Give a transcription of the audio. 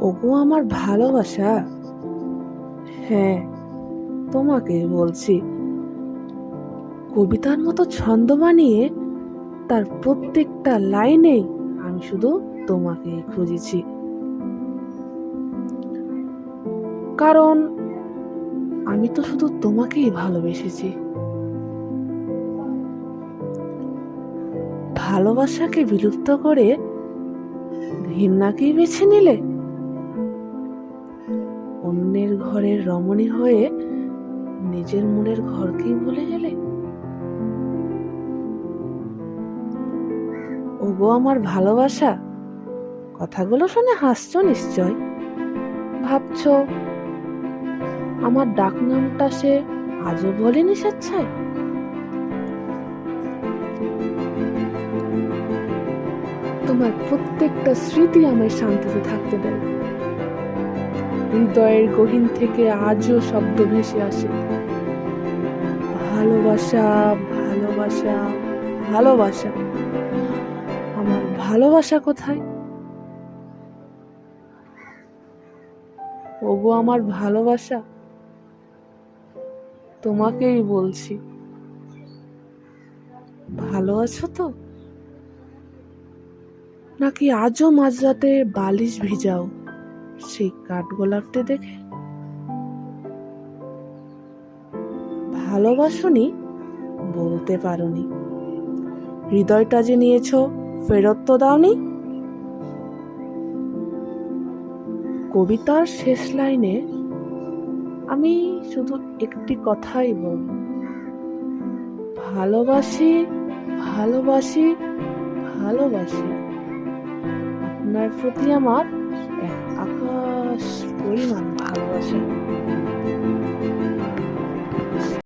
ওগো আমার ভালোবাসা, হ্যাঁ, তোমাকেই বলছি। কবিতার মতো ছন্দ বানিয়ে তার প্রত্যেকটা লাইনেই আমি শুধু তোমাকেই খুঁজেছি। কারণ আমি তো শুধু তোমাকেই ভালোবেসেছি। ভালোবাসাকে বিলুপ্ত করে ঘৃণাকেই বেছে নিলে, অন্যের ঘরের রমণী হয়ে নিজের মনের ঘরকেই ভুলে গেলে। ওগো আমার ভালোবাসা, কথাগুলো শুনে হাসছো নিশ্চয়। ভাবছো আমার ডাক নামটা সে আজও বলেনি স্বেচ্ছায়। তোমার প্রত্যেকটা স্মৃতি আমায় শান্তিতে থাকতে দেয়। হৃদয়ের গহীন থেকে আজও শব্দ ভেসে আসে, ভালোবাসা, ভালোবাসা, ভালোবাসা। আমার ভালোবাসা কোথায়? ওগো আমার ভালোবাসা, তোমাকেই বলছি, ভালো আছো তো? নাকি আজও মাঝরাতে বালিশ ভিজাও সেই কাঠগোলাপটি দেখে? ভালোবাসনি বলতে পারোনি, হৃদয়টা যে নিয়েছো ফেরত তো দাওনি। কবিতার শেষ লাইনে আমি শুধু একটি কথাই বলবো, ভালোবাসি, ভালোবাসি, ভালোবাসি। আপনার প্রতি আমার এক আকাশ পরিমাণ ভালোবাসা।